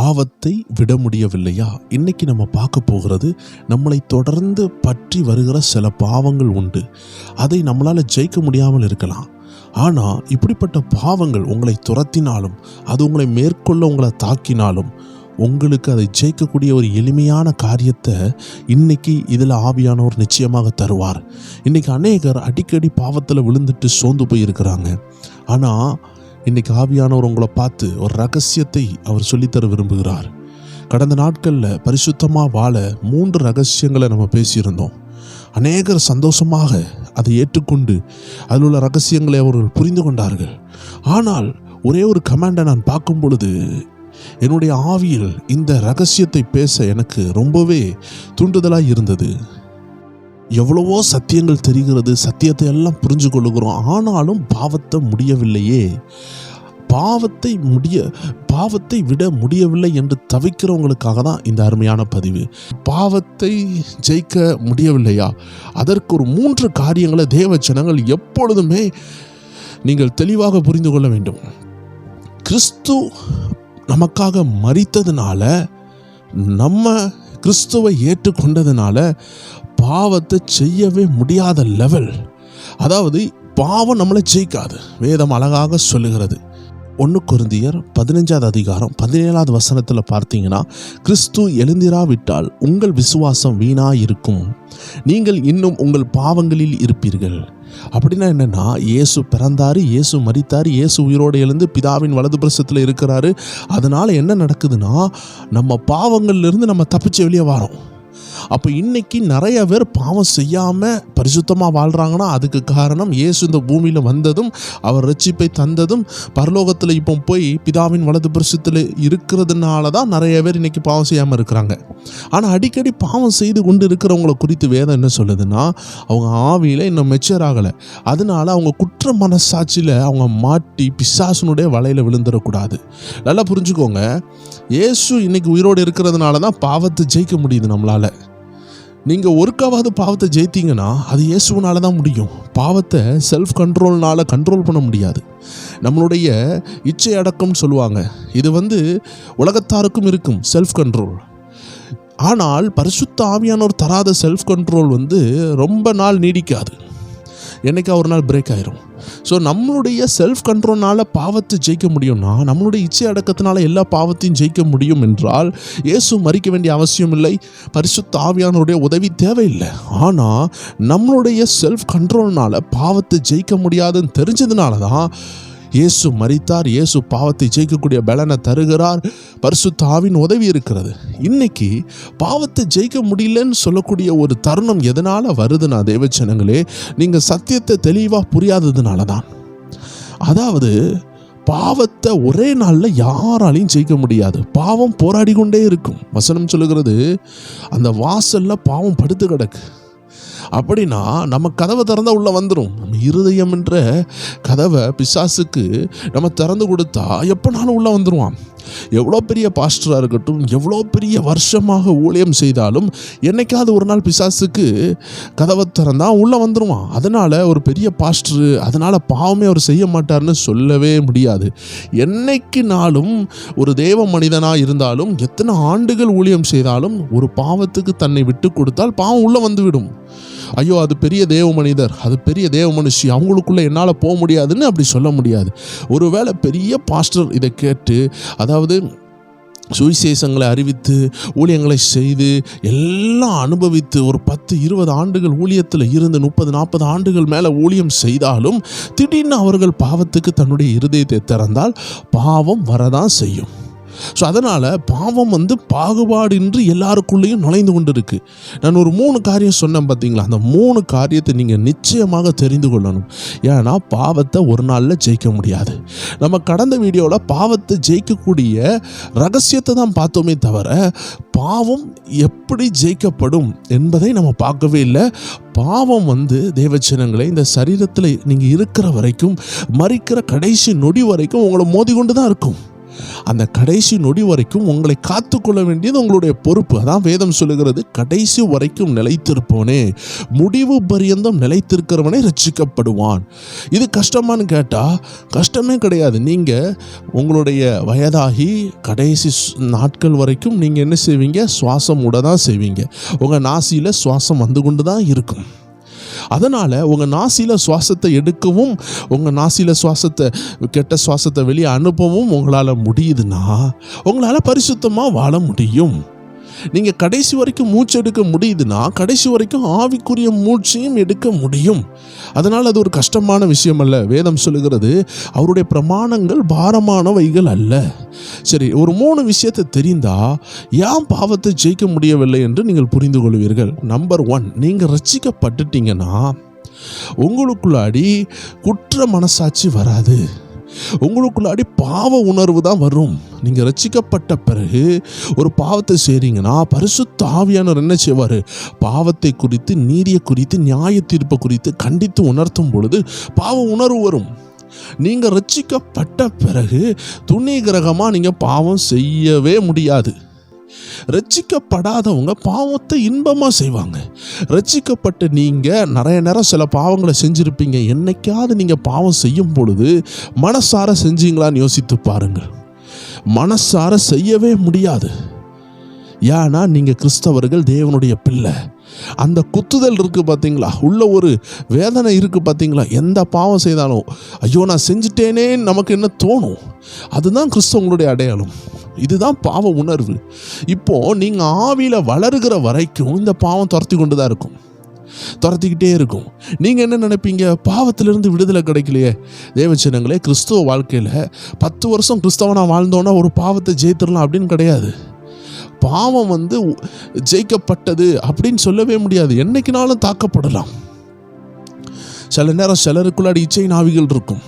பாவத்தை விட முடியவில்லையா? இன்னைக்கு நம்ம பார்க்க போகிறது, நம்மளை தொடர்ந்து பற்றி வருகிற சில பாவங்கள் உண்டு. அதை நம்மளால் ஜெயிக்க முடியாமல் இருக்கலாம். ஆனால் இப்படிப்பட்ட பாவங்கள் உங்களை துரத்தினாலும், அது உங்களை மேற்கொள்ள உங்களை தாக்கினாலும், உங்களுக்கு அதை ஜெயிக்கக்கூடிய ஒரு எளிமையான காரியத்தை இன்னைக்கு இதில் ஆவியானவர் நிச்சயமாக தருவார். இன்னைக்கு அநேகர் அடிக்கடி பாவத்தில் விழுந்துட்டு சோர்ந்து போயிருக்கிறாங்க. ஆனால் இன்னைக்கு ஆவியானவர் உங்களை பார்த்து ஒரு ரகசியத்தை அவர் சொல்லித்தர விரும்புகிறார். கடந்த நாட்களில் பரிசுத்தமாக வாழ 3 ரகசியங்களை நம்ம பேசியிருந்தோம். அநேகர் சந்தோஷமாக அதை ஏற்றுக்கொண்டு அதில் உள்ள ரகசியங்களை அவர்கள் புரிந்து கொண்டார்கள். ஆனால் ஒரே ஒரு கமாண்டை நான் பார்க்கும் பொழுது என்னுடைய ஆவியில் இந்த ரகசியத்தை பேச எனக்கு ரொம்பவே தூண்டுதலாக இருந்தது. எவ்வளவோ சத்தியங்கள் தெரிகிறது, சத்தியத்தை எல்லாம் புரிஞ்சு கொள்ளுகிறோம், ஆனாலும் பாவத்தை முடியவில்லையே, பாவத்தை விட முடியவில்லை என்று தவிக்கிறவங்களுக்காக தான் இந்த அருமையான பதிவு. பாவத்தை ஜெயிக்க முடியவில்லையா? அதற்கு ஒரு 3 காரியங்களை தேவ ஜனங்கள் எப்பொழுதுமே நீங்கள் தெளிவாக புரிந்து கொள்ள வேண்டும். கிறிஸ்து நமக்காக மரித்ததுனால, நம்ம கிறிஸ்துவை ஏற்றுக்கொண்டதுனால பாவத்தை செய்யவே முடியாத லெவல், அதாவது பாவம் நம்மளை ஜெயிக்காது. வேதம் அழகாக சொல்லுகிறது. 1 கொரிந்தியர் 15 அதிகாரம் 17 வசனத்தில் பார்த்தீங்கன்னா, கிறிஸ்து எழுந்திராவிட்டால் உங்கள் விசுவாசம் வீணாயிருக்கும், நீங்கள் இன்னும் உங்கள் பாவங்களில் இருப்பீர்கள். அப்படின்னா என்னன்னா, இயேசு பிறந்தாரு, இயேசு மரித்தாரு, இயேசு உயிரோடு எழுந்து பிதாவின் வலது பிரசத்தில் இருக்கிறாரு. அதனால என்ன நடக்குதுன்னா, நம்ம பாவங்கள்லேருந்து நம்ம தப்பிச்சு வெளியே வரோம். அப்போ இன்னைக்கு நிறைய பேர் பாவம் செய்யாமல் பரிசுத்தமாக வாழ்கிறாங்கன்னா, அதுக்கு காரணம் இயேசு இந்த பூமியில் வந்ததும், அவர் ரட்சிப்பை தந்ததும், பரலோகத்தில் இப்போ போய் பிதாவின் வலது பிரசத்தில் இருக்கிறதுனால தான் நிறைய பேர் இன்னைக்கு பாவம் செய்யாமல் இருக்கிறாங்க. ஆனால் அடிக்கடி பாவம் செய்து கொண்டு இருக்கிறவங்கள குறித்து வேதம் என்ன சொல்லுதுன்னா, அவங்க ஆவியில் இன்னும் மெச்சூர் ஆகலை. அதனால அவங்க குற்ற மனசாட்சியில் அவங்க மாட்டி பிசாசனுடைய வலையில் விழுந்துடக்கூடாது. நல்லா புரிஞ்சுக்கோங்க, இயேசு இன்னைக்கு உயிரோடு இருக்கிறதுனால தான் பாவத்தை ஜெயிக்க முடியுது நம்மளால். நீங்கள் ஒருக்காவது பாவத்தை ஜெயித்தீங்கன்னா அது இயேசுனால தான் முடியும். பாவத்தை செல்ஃப் கண்ட்ரோல்னால கண்ட்ரோல் பண்ண முடியாது. நம்மளுடைய இச்சை அடக்கம்னு சொல்லுவாங்க. இது உலகத்தாருக்கும் இருக்கும் செல்ஃப் கண்ட்ரோல். ஆனால் பரிசுத்த ஆவியானவர் தராத செல்ஃப் கண்ட்ரோல் ரொம்ப நாள் நீடிக்காது. என்னைக்கா ஒரு நாள் பிரேக் ஆயிரும். ஸோ நம்மளுடைய செல்ஃப் கண்ட்ரோல்னால் பாவத்தை ஜெயிக்க முடியும்னா, நம்மளுடைய இச்சை அடக்கத்தினால எல்லா பாவத்தையும் ஜெயிக்க முடியும் என்றால், இயேசு மரிக்க வேண்டிய அவசியம் இல்லை, பரிசுத்த ஆவியானவருடைய உதவி தேவையில்லை. ஆனால் நம்மளுடைய செல்ஃப் கண்ட்ரோல்னால் பாவத்தை ஜெயிக்க முடியாதுன்னு தெரிஞ்சதுனால தான் இயேசு மரித்தார். இயேசு பாவத்தை ஜெயிக்கக்கூடிய பலனை தருகிறார். பரிசுத்த ஆவியின் உதவி இருக்கிறது. இன்னைக்கு பாவத்தை ஜெயிக்க முடியலன்னு சொல்லக்கூடிய ஒரு தருணம் எதனால் வருதுன்னா, தேவச்சனங்களே, நீங்கள் சத்தியத்தை தெளிவாக புரியாததுனால தான். அதாவது பாவத்தை ஒரே நாளில் யாராலையும் ஜெயிக்க முடியாது. பாவம் போராடி கொண்டே இருக்கும். வசனம் சொல்லுகிறது, அந்த வாசலில் பாவம் படுத்து கிடக்கு. அப்படின்னா நம்ம கதவை திறந்தா உள்ள வந்துடும். நம்ம இருதயம் என்ற கதவை பிசாசுக்கு நம்ம திறந்து கொடுத்தா எப்போனாலும் உள்ள வந்துடுவான். எவ்வளோ பெரிய பாஸ்டராக இருக்கட்டும், எவ்வளோ பெரிய வருஷமாக ஊழியம் செய்தாலும் என்னைக்காவது ஒரு நாள் பிசாசுக்கு கதவை திறந்தா உள்ளே வந்துடுவான். அதனால் ஒரு பெரிய பாஸ்டர் அதனால் பாவமே அவர் செய்ய மாட்டார்னு சொல்லவே முடியாது. என்னைக்கு நாளும் ஒரு தேவ மனிதனாக இருந்தாலும், எத்தனை ஆண்டுகள் ஊழியம் செய்தாலும், ஒரு பாவத்துக்கு தன்னை விட்டு கொடுத்தால் பாவம் உள்ளே வந்துவிடும். ஐயோ, அது பெரிய தேவ மனிதர், அது பெரிய தேவ மனுஷி, அவங்களுக்குள்ளே என்னால் போக முடியாதுன்னு அப்படி சொல்ல முடியாது. ஒருவேளை பெரிய பாஸ்டர் இதை கேட்டு, அதாவது சுவிசேஷங்களை அறிவித்து ஊழியங்களை செய்து எல்லாம் அனுபவித்து ஒரு 10-20 ஆண்டுகள் ஊழியத்தில் இருந்து 30-40 ஆண்டுகள் மேலே ஊழியம் செய்தாலும் திடீர்னு அவர்கள் பாவத்துக்கு தன்னுடைய இருதயத்தை திறந்தால் பாவம் வரதான் செய்யும். ஸோ அதனால் பாவம் பாகுபாடின்றி எல்லாருக்குள்ளேயும் நுழைந்து கொண்டு இருக்கு. நான் ஒரு 3 காரியம் சொன்னேன் பார்த்தீங்களா, அந்த 3 காரியத்தை நீங்கள் நிச்சயமாக தெரிந்து கொள்ளணும். ஏன்னா பாவத்தை ஒரு நாளில் ஜெயிக்க முடியாது. நம்ம கடந்த வீடியோவில் பாவத்தை ஜெயிக்கக்கூடிய ரகசியத்தை தான் பார்த்தோமே தவிர, பாவம் எப்படி ஜெயிக்கப்படும் என்பதை நம்ம பார்க்கவே இல்லை. பாவம் தேவச்சனங்களை இந்த சரீரத்தில் நீங்கள் இருக்கிற வரைக்கும், மரிக்கிற கடைசி நொடி வரைக்கும் உங்களை மோதி கொண்டு தான் இருக்கும். அந்த கடைசி நொடி வரைக்கும் உங்களை காத்துக்கொள்ள வேண்டியது உங்களுடைய பொறுப்பு. அதான் வேதம் சொல்லுகிறது, கடைசி வரைக்கும் நிலைத்திருப்பவனே, முடிவு பரியந்தம் நிலைத்திருக்கிறவனே ரட்சிக்கப்படுவான். இது கஷ்டமானு கேட்டால் கஷ்டமே கிடையாது. நீங்கள் உங்களுடைய வயதாகி கடைசி நாட்கள் வரைக்கும் நீங்கள் என்ன செய்வீங்க? சுவாசம் விட தான் செய்வீங்க. உங்கள் நாசியில் சுவாசம் வந்து கொண்டு தான் இருக்கும். அதனால் உங்கள் நாசியில் சுவாசத்தை எடுக்கவும், உங்கள் நாசியில் கெட்ட சுவாசத்தை வெளியே அனுப்பவும் உங்களால் முடியுதுன்னா உங்களால் பரிசுத்தமாக வாழ முடியும். நீங்கள் கடைசி வரைக்கும் மூச்சு எடுக்க முடியுதுன்னா கடைசி வரைக்கும் ஆவிக்குரிய மூச்சையும் எடுக்க முடியும். அதனால் அது ஒரு கஷ்டமான விஷயம் அல்ல. வேதம் சொல்லுகிறது, அவருடைய பிரமாணங்கள் பாரமானவைகள் அல்ல. சரி, ஒரு 3 விஷயத்தை தெரிந்தா ஏன் பாவத்தை ஜெயிக்க முடியவில்லை என்று நீங்கள் புரிந்து கொள்வீர்கள். நம்பர் 1, நீங்கள் ரட்சிக்கப்பட்டுட்டீங்கன்னா உங்களுக்குள்ளாடி குற்ற மனசாட்சி வராது. உங்களுக்குள்ளாடி பாவ உணர்வு தான் வரும். நீங்கள் ரட்சிக்கப்பட்ட பிறகு ஒரு பாவத்தை செய்கிறீங்கன்னா பரிசுத்த ஆவியானவர் என்ன செய்வார்? பாவத்தை குறித்து, நீதியை குறித்து, நியாய தீர்ப்பை குறித்து கண்டித்து உணர்த்தும் பொழுது பாவ உணர்வு வரும். நீங்கள் ரட்சிக்கப்பட்ட பிறகு துணிகரகமாக நீங்கள் பாவம் செய்யவே முடியாது. ரட்சிக்கப்படாதவங்க பாவத்தை இன்பமாக செய்வாங்க. ரட்சிக்கப்பட்ட நீங்கள் நிறைய நேரம் சில பாவங்களை செஞ்சுருப்பீங்க. என்னைக்காவது நீங்கள் பாவம் செய்யும் பொழுது மனசார செஞ்சீங்களான்னு யோசித்து பாருங்கள். மனசார செய்யவே முடியாது. ஏன்னா நீங்கள் கிறிஸ்தவர்கள், தேவனுடைய பிள்ளை. அந்த குத்துதல் இருக்குது பார்த்தீங்களா, உள்ள ஒரு வேதனை இருக்குது பார்த்தீங்களா. எந்த பாவம் செய்தாலும் ஐயோ நான் செஞ்சிட்டேனே நமக்கு என்ன தோணும். அதுதான் கிறிஸ்தவங்களுடைய அடையாளம். இதுதான் பாவ உணர்வு. இப்போது நீங்கள் ஆவியில் வளருகிற வரைக்கும் இந்த பாவம் துரத்தி கொண்டு தான் இருக்கும், துரத்திக்கிட்டே இருக்கும். நீங்கள் என்ன நினைப்பீங்க? பாவத்திலிருந்து விடுதலை கிடைக்கலையே. தேவச்சனங்களே, கிறிஸ்துவ வாழ்க்கையில் 10 வருஷம் கிறிஸ்தவனாக வாழ்ந்தோன்னா ஒரு பாவத்தை ஜெயித்திடலாம் அப்படின்னு கிடையாது. பாவம் ஜெயிக்கப்பட்டது அப்படின்னு சொல்லவே முடியாது. என்னைக்குனாலும் தாக்கப்படலாம். சில நேரம் சிலருக்குள்ளாடி இச்சையின் ஆவிகள் இருக்கும்.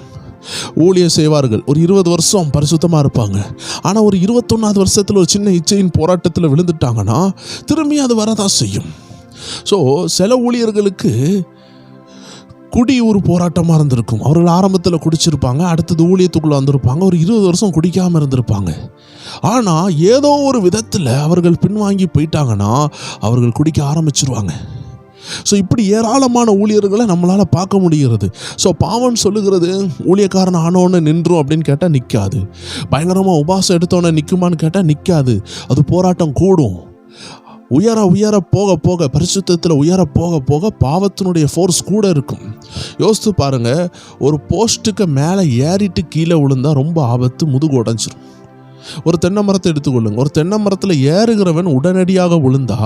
ஊழியம் செய்வார்கள், ஒரு 20 வருஷம் பரிசுத்தமாக இருப்பாங்க. ஆனால் ஒரு 21வது வருஷத்தில் ஒரு சின்ன இச்சையின் போராட்டத்தில் விழுந்துட்டாங்கன்னா திரும்பி அது வரதான் செய்யும். ஸோ சில ஊழியர்களுக்கு குடி ஒரு போராட்டமாக இருந்திருக்கும். அவர்கள் ஆரம்பத்தில் குடிச்சிருப்பாங்க, அடுத்தது ஊழியத்துக்குள்ளே வந்திருப்பாங்க, ஒரு 20 வருஷம் குடிக்காமல் இருந்திருப்பாங்க. ஆனால் ஏதோ ஒரு விதத்தில் அவர்கள் பின்வாங்கி போயிட்டாங்கன்னா அவர்கள் குடிக்க ஆரம்பிச்சிருவாங்க. ஸோ இப்படி ஏராளமான ஊழியர்களை நம்மளால் பார்க்க முடிகிறது. ஸோ பாவம் சொல்லுகிறது ஊழியக்காரன் ஆனோன்னு நின்றும் அப்படின்னு கேட்டால் நிற்காது. பயங்கரமாக உபாசம் எடுத்தோன்னே நிற்குமான்னு கேட்டால் நிற்காது. அது போராட்டம் கூடும். உயர உயர போக போக, பரிசுத்தத்தில் உயர போக போக பாவத்தினுடைய ஃபோர்ஸ் கூட இருக்கும். யோசித்து பாருங்கள், ஒரு போஸ்ட்டுக்கு மேலே ஏறிட்டு கீழே விழுந்தால் ரொம்ப ஆபத்து, முதுகு உடைஞ்சிரும். ஒரு தென்னை மரத்தை எடுத்துக்கொள்ளுங்க. ஒரு தென்னை மரத்தில் ஏறுகிறவன் உடனடியாக விழுந்தா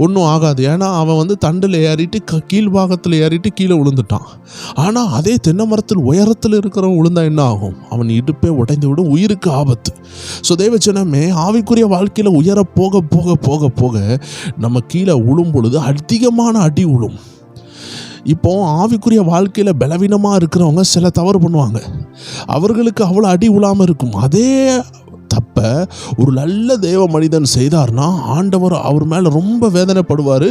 ஒன்றும் ஆகாது. ஏன்னா அவன் தண்டில் ஏறிட்டு கீழ்பாகத்தில் ஏறிட்டு கீழே விழுந்துட்டான். ஆனால் அதே தென்னை மரத்தில் உயரத்தில் இருக்கிறவன் விழுந்தா என்ன ஆகும்? அவன் இடுப்பே உடைந்து விடும், உயிருக்கு ஆபத்து. ஸோ தேவச்சனமே, ஆவிக்குரிய வாழ்க்கையில் உயர போக போக போக போக நம்ம கீழே விழும் பொழுது அதிகமான அடி விழும். இப்போ ஆவிக்குரிய வாழ்க்கையில் பலவீனமாக இருக்கிறவங்க சில தவறு பண்ணுவாங்க. அவர்களுக்கு அவ்வளோ அடி விழாமல் இருக்கும். அதே தப்ப ஒரு நல்ல தேவ மனிதன் செய்தார்னா ஆண்டவர் அவர் மேலே ரொம்ப வேதனைப்படுவார்.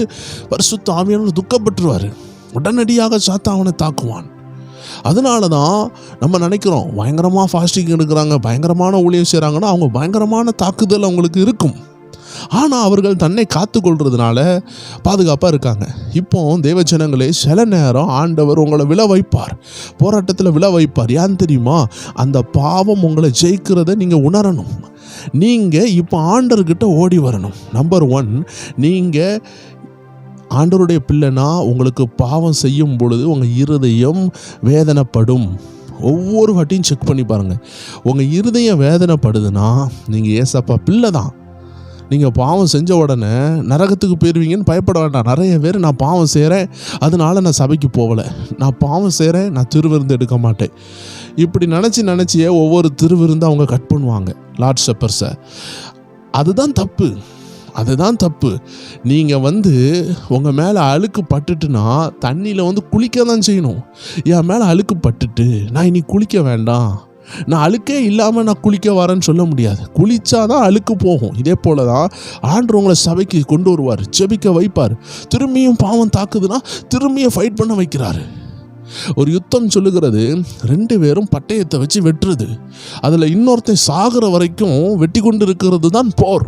பரிசுத்த ஆவியானவர் துக்கப்பட்டுருவார். உடனடியாக சாத்தான் அவனை தாக்குவான். அதனால தான் நம்ம நினைக்கிறோம், பயங்கரமாக ஃபாஸ்டிங் எடுக்கிறாங்க, பயங்கரமான ஊழியம் செய்கிறாங்கன்னா அவங்க பயங்கரமான தாக்குதல் அவங்களுக்கு இருக்கும். ஆனால் அவர்கள் தன்னை காத்து கொள்றதுனால பாதுகாப்பாக இருக்காங்க. இப்போ தேவஜனங்களே, சில நேரம் ஆண்டவர் உங்களை விழ வைப்பார், போராட்டத்தில் விழ வைப்பார். ஏன் தெரியுமா? அந்த பாவம் உங்களை ஜெயிக்கிறத நீங்கள் உணரணும். நீங்கள் இப்போ ஆண்டவர்கிட்ட ஓடி வரணும். நம்பர் 1, நீங்கள் ஆண்டவருடைய பிள்ளைனா உங்களுக்கு பாவம் செய்யும் பொழுது உங்கள் இருதயம் வேதனைப்படும். ஒவ்வொரு வாட்டியும் செக் பண்ணி பாருங்கள். உங்கள் இருதயம் வேதனைப்படுதுன்னா நீங்கள் ஏசப்பா பிள்ளை தான். நீங்கள் பாவம் செஞ்ச உடனே நரகத்துக்கு போயிடுவீங்கன்னு பயப்பட வேண்டாம். நிறைய பேர் நான் பாவம் செய்கிறேன், அதனால நான் சபைக்கு போகலை, நான் பாவம் செய்கிறேன், நான் திருவிருந்து எடுக்க மாட்டேன், இப்படி நினச்சியே ஒவ்வொரு திருவிருந்து அவங்க கட் பண்ணுவாங்க, லார்ட் சப்பர்ஸை. அதுதான் தப்பு. நீங்கள் உங்கள் மேலே அழுக்கு பட்டுட்டுனா தண்ணியில் குளிக்க தான் செய்யணும். என் மேலே அழுக்கு பட்டுட்டு நான் இனி குளிக்க வேண்டாம், நான் அழுக்கே இல்லாமல் நான் குளிக்க வரேன்னு சொல்ல முடியாது. குளிச்சாதான் அழுக்கு போகும். இதே போல தான் ஆண்டவர் உங்களை சபைக்கு கொண்டு வருவார், ஜெபிக்க வைப்பார். திரும்பியும் பாவம் தாக்குதுன்னா திரும்பியும் ஃபைட் பண்ண வைக்கிறாரு. ஒரு யுத்தம் சொல்லுகிறது 2 பேரும் பட்டயத்தை வச்சு வெட்டுறது, அதில் இன்னொருத்தன் சாகிற வரைக்கும் வெட்டி கொண்டு இருக்கிறது தான் போர்.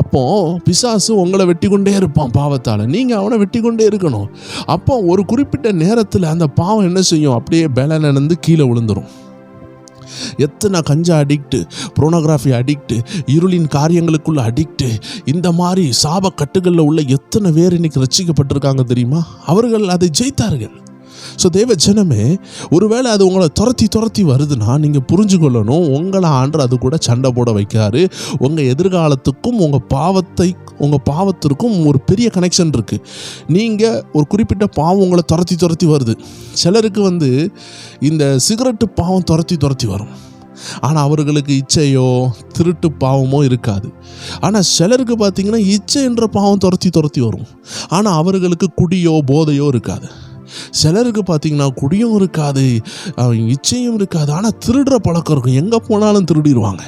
அப்போ பிசாசு உங்களை வெட்டி கொண்டே இருப்பான் பாவத்தால், நீங்கள் அவனை வெட்டி கொண்டே இருக்கணும். அப்போ ஒரு குறிப்பிட்ட நேரத்தில் அந்த பாவம் என்ன செய்யும், அப்படியே பலனந்து கீழே விழுந்துடும். எத்தனை கஞ்சா அடிக்ட்டு, புரோனோகிராஃபி அடிக்ட்டு, இருளின் காரியங்களுக்குள்ள அடிக்ட்டு, இந்த மாதிரி சாப கட்டுகளில் உள்ள எத்தனை பேர் இன்னைக்கு ரட்சிக்கப்பட்டிருக்காங்க தெரியுமா? அவர்கள் அதை ஜெயித்தார்கள். ஸோ தேவ ஜனமே, ஒருவேளை அது உங்களை துரத்தி வருதுன்னா நீங்கள் புரிஞ்சு கொள்ளணும், உங்களை ஆண்டு அது கூட சண்டை போட வைக்காரு. உங்கள் எதிர்காலத்துக்கும் உங்கள் பாவத்திற்கும் ஒரு பெரிய கனெக்ஷன் இருக்குது. நீங்கள் ஒரு குறிப்பிட்ட பாவம் உங்களை துரத்தி வருது. சிலருக்கு இந்த சிகரெட்டு பாவம் துரத்தி வரும், ஆனால் அவர்களுக்கு இச்சையோ திருட்டு பாவமோ இருக்காது. ஆனால் சிலருக்கு பார்த்திங்கன்னா இச்சை என்ற பாவம் துரத்தி வரும், ஆனால் அவர்களுக்கு குடியோ போதையோ இருக்காது. சிலருக்கு பார்த்திங்கன்னா குடியும் இருக்காது, இச்சையும் இருக்காது, ஆனால் திருடுற பழக்கம் இருக்கும். எங்கே போனாலும் திருடிடுவாங்க.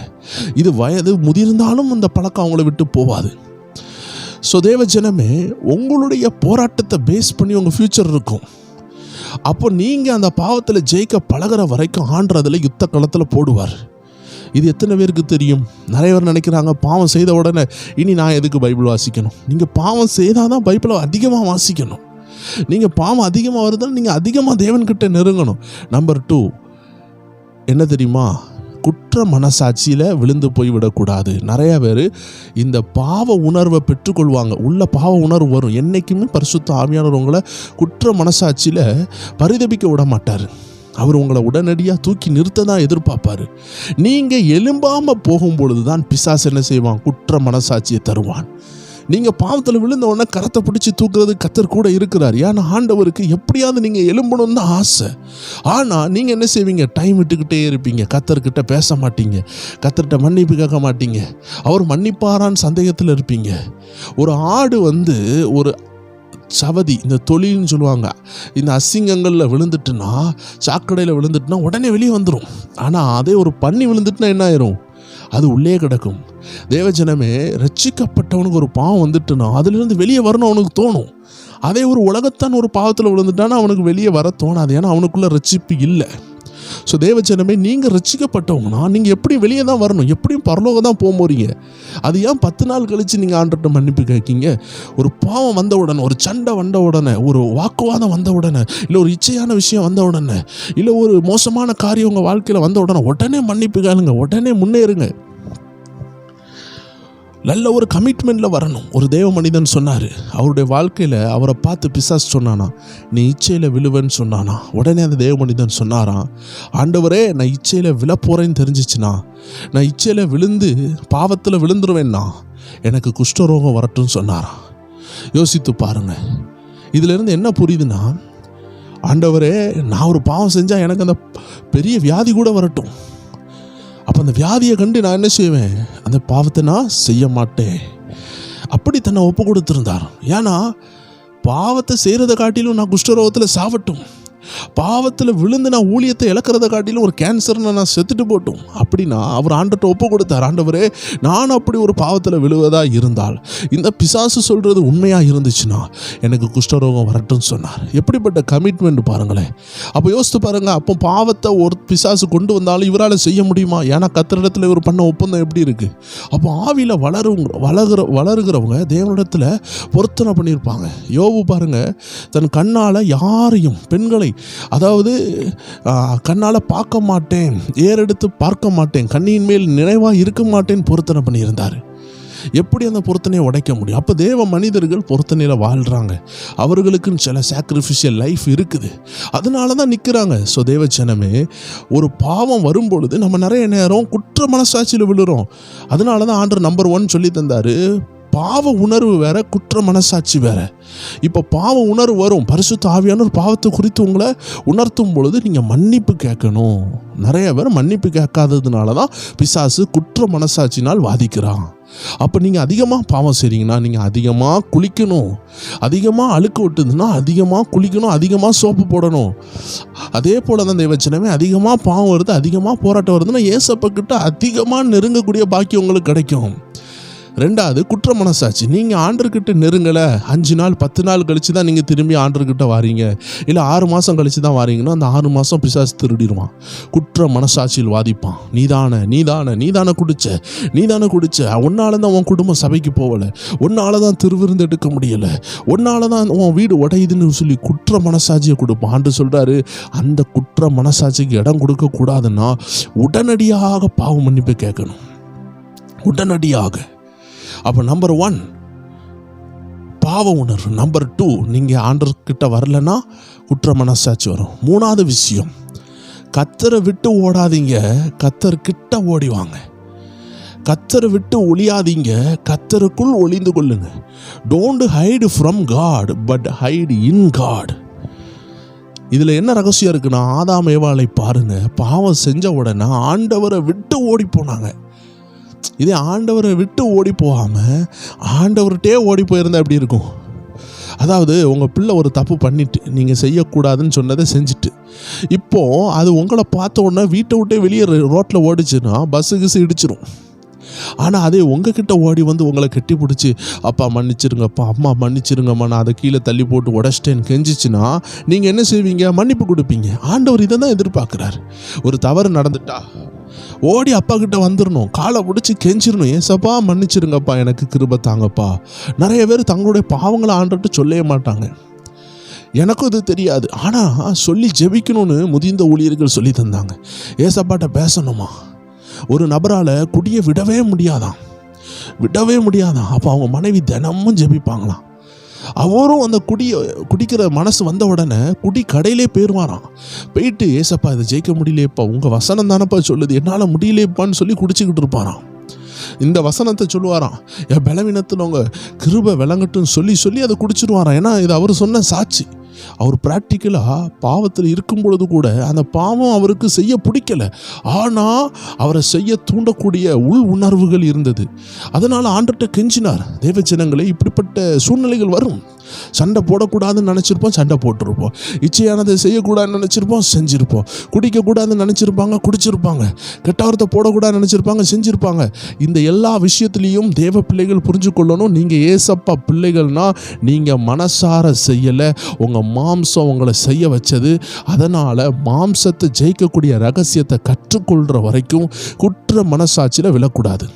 இது வயது முதிர்ந்தாலும் அந்த பழக்கம் அவங்கள விட்டு போகாது. ஸோ தேவ ஜனமே, உங்களுடைய போராட்டத்தை பேஸ் பண்ணி உங்கள் ஃப்யூச்சர் இருக்கும். அப்போ நீங்கள் அந்த பாவத்தில் ஜெயிக்க பழகிற வரைக்கும் ஆண்டதில் யுத்த களத்தில் போடுவார். இது எத்தனை பேருக்கு தெரியும்? நிறைய பேர் நினைக்கிறாங்க, பாவம் செய்த உடனே இனி நான் எதுக்கு பைபிள் வாசிக்கணும். நீங்கள் பாவம் செய்தால் தான் பைபிளை அதிகமாக வாசிக்கணும். நீங்கள் பாவம் அதிகமாக வருதுன்னு நீங்கள் அதிகமாக தேவன்கிட்ட நெருங்கணும். நம்பர் 2 என்ன தெரியுமா? குற்ற மனசாட்சியில் விழுந்து போய் விடக்கூடாது. நிறைய பேர் இந்த பாவ உணர்வை பெற்றுக்கொள்வாங்க, உள்ள பாவ உணர்வு வரும். என்றைக்குமே பரிசுத்த ஆவியானவர் உங்களை குற்ற மனசாட்சியில் பரிதபிக்க விட மாட்டார். அவர் உங்களை உடனடியாக தூக்கி நிறுத்த தான் எதிர்பார்ப்பார். நீங்கள் எழும்பாமல் போகும்பொழுது தான் பிசாசு என்ன செய்வான்? குற்ற மனசாட்சியை தருவான். நீங்கள் பாவத்தில் விழுந்த உடனே கரத்தை பிடிச்சி தூக்குறது கர்த்தர் கூட இருக்கிறார். ஏன்னா ஆண்டவருக்கு எப்படியாவது நீங்கள் எழும்பணும்னு தான் ஆசை. ஆனால் நீங்கள் என்ன செய்வீங்க? டைம் விட்டுக்கிட்டே இருப்பீங்க. கர்த்தர்கிட்ட பேச மாட்டீங்க, கர்த்தர்கிட்ட மன்னிப்பு கேட்க மாட்டீங்க. அவர் மன்னிப்பாரான்னு சந்தேகத்தில் இருப்பீங்க. ஒரு ஆடு ஒரு சவதி, இந்த தொழில்னு சொல்லுவாங்க, இந்த அசிங்கங்களில் விழுந்துட்டுனா, சாக்கடையில் விழுந்துட்டுனா உடனே வெளியே வந்துடும். ஆனால் அதே ஒரு பன்னி விழுந்துட்டுனா என்ன ஆயிரும்? அது உள்ளே கிடக்கும். தேவஜனமே, ரட்சிக்கப்பட்டவனுக்கு ஒரு பாவம் வந்துட்டுனா அதிலிருந்து வெளியே வரணும் அவனுக்கு தோணும். அதே ஒரு உலகத்தான் ஒரு பாவத்தில் விழுந்துட்டானா அவனுக்கு வெளியே வர தோணாது, ஏன்னா அவனுக்குள்ள ரட்சிப்பு இல்லை. ஸோ தேவஜனமே, நீங்கள் ரட்சிக்கப்பட்டவங்கன்னா நீங்கள் எப்படி வெளியே தான் வரணும், எப்படியும் பரலோகம் தான் போக போறீங்க. அது ஏன் 10 நாள் கழித்து நீங்கள் ஆண்டவர்கிட்ட மன்னிப்பு கேட்கீங்க? ஒரு பாவம் வந்த உடனே, ஒரு சண்டை வந்த உடனே, ஒரு வாக்குவாதம் வந்த உடனே, இல்லை ஒரு இச்சையான விஷயம் வந்த உடனே, இல்லை ஒரு மோசமான காரியம் உங்கள் வாழ்க்கையில் வந்த உடனே மன்னிப்பு கேளுங்க, உடனே முன்னேறுங்க. நல்ல ஒரு கமிட்மெண்ட்டில் வரணும். ஒரு தேவ மனிதன் சொன்னார், அவருடைய வாழ்க்கையில் அவரை பார்த்து பிசாசு சொன்னானா, நீ இச்சையில் விழுவேன்னு சொன்னானா. உடனே அந்த தேவ மனிதன் சொன்னாராம், ஆண்டவரே, நான் இச்சையில் விழப்போறேன்னு தெரிஞ்சிச்சுனா, நான் இச்சையில் விழுந்து பாவத்தில் விழுந்துருவேன்னா எனக்கு குஷ்டரோகம் வரட்டும்னு சொன்னாராம். யோசித்து பாருங்க. இதிலிருந்து என்ன புரியுதுன்னா, ஆண்டவரே, நான் ஒரு பாவம் செஞ்சால் எனக்கு அந்த பெரிய வியாதி கூட வரட்டும், அப்போ அந்த வியாதியை கண்டு நான் என்ன செய்வேன்? அந்த பாவத்தை நான் செய்ய மாட்டேன். அப்படி தன்னை ஒப்பு கொடுத்துருந்தார். ஏன்னா பாவத்தை செய்கிறத காட்டிலும் நான் குஷ்டரோகத்தில் சாவட்டும், பாவத்தில் விழுந்து நான் ஊழியத்தை இழக்கிறத காட்டிலும் ஒரு கேன்சர்னு நான் செத்துட்டு போட்டும் அப்படின்னா அவர் ஆண்டவர்கிட்ட ஒப்பு கொடுத்தார். ஆண்டவரே, நான் அப்படி ஒரு பாவத்தில் விழுவதா இருந்தால், இந்த பிசாசு சொல்கிறது உண்மையாக இருந்துச்சுன்னா எனக்கு குஷ்டரோகம் வரட்டும்னு சொன்னார். எப்படிப்பட்ட கமிட்மெண்ட் பாருங்களேன். அப்போ யோசித்து பாருங்கள். அப்போ பாவத்தை ஒரு பிசாசு கொண்டு வந்தாலும் இவரால் செய்ய முடியுமா? ஏன்னா கர்த்தரிடத்தில் இவர் பண்ண ஒப்பந்தம் எப்படி இருக்குது? அப்போ ஆவியில் வளருகிறவங்க தேவனிடத்தில் பொருத்தனை பண்ணியிருப்பாங்க. யோபு பாருங்கள், தன் கண்ணால் யாரையும், பெண்களை, அதாவது கண்ணால் பார்க்க மாட்டேன், ஏறெடுத்து பார்க்க மாட்டேன், கண்ணியின் மேல் நினைவாக இருக்க மாட்டேன் பொருத்தனை பண்ணியிருந்தார். எப்படி அந்த பொருத்தனையை உடைக்க முடியும்? அப்போ தேவ மனிதர்கள் பொருத்தனையில் வாழ்கிறாங்க. அவர்களுக்குன்னு சில சாக்ரிஃபிஷியல் லைஃப் இருக்குது, அதனால தான் நிற்கிறாங்க. ஸோ தேவ ஜனமே, ஒரு பாவம் வரும்பொழுது நம்ம நிறைய நேரம் குற்ற மனசாட்சியில் விழுறோம். அதனால தான் ஆண்டவர் நம்பர் 1 சொல்லி தந்தார், பாவ உணர்வு வேற, குற்ற மனசாட்சி வேற. இப்போ பாவ உணர்வு வரும், பரிசுத்த ஆவியானவர் பாவத்தை குறித்து உங்களை உணர்த்தும் பொழுது நீங்கள் மன்னிப்பு கேட்கணும். நிறைய பேர் மன்னிப்பு கேட்காததுனால தான் பிசாசு குற்ற மனசாட்சினால் வாதிக்கிறான். அப்போ நீங்கள் அதிகமாக பாவம் செய்கிறீங்கன்னா நீங்கள் அதிகமாக குளிக்கணும், அதிகமாக அழுக்கு விட்டுதுன்னா அதிகமாக குளிக்கணும், அதிகமாக சோப்பு போடணும். அதே போல் தான் தேவச்சனமே, அதிகமாக பாவம் வருது, அதிகமாக போராட்டம் வருதுன்னா ஏசப்பக்கிட்ட அதிகமாக நெருங்கக்கூடிய பாக்கியம் உங்களுக்கு கிடைக்கும். ரெண்டாவது குற்ற மனசாட்சி. நீங்கள் ஆண்டர்கிட்ட நெருங்கலை, 5 நாள் 10 நாள் கழித்து தான் நீங்கள் திரும்பி ஆண்டர்கிட்ட வாரீங்க, இல்லை 6 மாதம் கழித்து தான் வாரீங்கன்னா அந்த 6 மாதம் பிசாசு திருடிடுவான். குற்ற மனசாட்சியில் வாதிப்பான். நீதானே குடிச்ச, உன்னால தான் உன் குடும்பம் சபைக்கு போகலை, உன்னால தான் திருவிருந்து எடுக்க முடியலை, உன்னால தான் உன் வீடு உடையுதுன்னு சொல்லி குற்ற மனசாட்சியை கொடுப்பான். ஆண்டு சொல்கிறாரு, அந்த குற்ற மனசாட்சிக்கு இடம் கொடுக்கக்கூடாதுன்னா உடனடியாக பாவ மன்னிப்பு கேட்கணும், உடனடியாக. அப்போ நம்பர் 1 பாவ உணர்வு. நம்பர் 2 நீங்கள் ஆண்டர்கிட்ட வரலன்னா குற்ற மனசாட்சி வரும். 3வது விஷயம், கர்த்தரை விட்டு ஓடாதீங்க, கர்த்தர்கிட்ட ஓடிவாங்க. கர்த்தரை விட்டு ஒளியாதீங்க, கர்த்தருக்குள் ஒளிந்து கொள்ளுங்க. Don't hide from God but hide in God. இதில் என்ன ரகசியம் இருக்குன்னா, ஆதாம் ஏவாளை பாருங்க, பாவம் செஞ்ச உடனே ஆண்டவரை விட்டு ஓடி போனாங்க. இதே ஆண்டவரை விட்டு ஓடி போகாமல் ஆண்டவர்கிட்டே ஓடி போயிருந்தா எப்படி இருக்கும்? அதாவது உங்கள் பிள்ளை ஒரு தப்பு பண்ணிட்டு நீங்கள் செய்யக்கூடாதுன்னு சொன்னதை செஞ்சுட்டு, இப்போது அது உங்களை பார்த்த உடனே வீட்டை விட்டே வெளியே ரோட்டில் ஓடிச்சுன்னா பஸ்ஸு இடிச்சிடும். ஆனால் அதே உங்ககிட்ட ஓடி வந்து உங்களை கெட்டி பிடிச்சி, அப்பா மன்னிச்சிருங்கப்பா, அம்மா மன்னிச்சிருங்கம்மா, நான் அதை கீழே தள்ளி போட்டு உடச்சிட்டேன்னு கெஞ்சிச்சுன்னா நீங்கள் என்ன செய்வீங்க? மன்னிப்பு கொடுப்பீங்க. ஆண்டவர் இதை தான் எதிர்பார்க்குறாரு. ஒரு தவறு நடந்துட்டா ஓடி அப்பா கிட்ட வந்துடணும், காலை பிடிச்சி கெஞ்சிடணும், ஏசப்பா மன்னிச்சிருங்கப்பா, எனக்கு கிருபை தாங்கப்பா. நிறைய பேர் தங்களுடைய பாவங்களை ஆண்டவர்கிட்ட சொல்லவே மாட்டாங்க. எனக்கும் இது தெரியாது, ஆனால் சொல்லி ஜெபிக்கணும்னு முதிர்ந்த ஊழியர்கள் சொல்லி தந்தாங்க. ஏசப்பாட்ட பேசணுமா? ஒரு நபரால் குடியை விடவே முடியாதான். அப்போ அவங்க மனைவி தினமும் ஜெபிப்பாங்களாம். அவரும் அந்த குடிக்கிற மனசு வந்த உடனே குடி கடையிலே போயிடுவாராம். போயிட்டு, ஏசப்பா இதை ஜெயிக்க முடியலையப்பா, உங்கள் வசனம் தானப்பா சொல்லுது, என்னால் முடியலையப்பான்னு சொல்லி குடிச்சிக்கிட்டு இருப்பாராம். இந்த வசனத்தை சொல்லுவாராம், என் பலவீனத்தில் உங்கள் கிருபை விளங்கட்டுன்னு சொல்லி அதை குடிச்சிடுவாராம். ஏன்னா இது அவர் சொன்ன சாட்சி. அவர் ப்ராக்டிக்கலாக பாவத்தில் இருக்கும் பொழுது கூட அந்த பாவம் அவருக்கு செய்ய பிடிக்கலை, ஆனால் அவரை செய்ய தூண்டக்கூடிய உள் உணர்வுகள் இருந்தது. அதனால் ஆண்டர்கிட்ட கெஞ்சினார். தேவ ஜனங்களே, இப்படிப்பட்ட சூழ்நிலைகள் வரும். சண்டை போடக்கூடாதுன்னு நினச்சிருப்போம், சண்டை போட்டிருப்போம். இச்சையானதை செய்யக்கூடாதுன்னு நினச்சிருப்போம், செஞ்சுருப்போம். குடிக்கக்கூடாதுன்னு நினச்சிருப்பாங்க, குடிச்சிருப்பாங்க. கெட்டவரத்தை போடக்கூடாதுன்னு நினச்சிருப்பாங்க, செஞ்சுருப்பாங்க. இந்த எல்லா விஷயத்துலேயும் தேவ பிள்ளைகள் புரிஞ்சு கொள்ளணும், நீங்கள் ஏசப்பா பிள்ளைகள்னால் நீங்கள் மனசார செய்யலை, உங்கள் மாம்சம் உங்களை செய்ய வச்சது. அதனால் மாம்சத்தை ஜெயிக்கக்கூடிய ரகசியத்தை கற்றுக்கொள்கிற வரைக்கும் குற்ற மனசாட்சியில் விழக்கூடாது.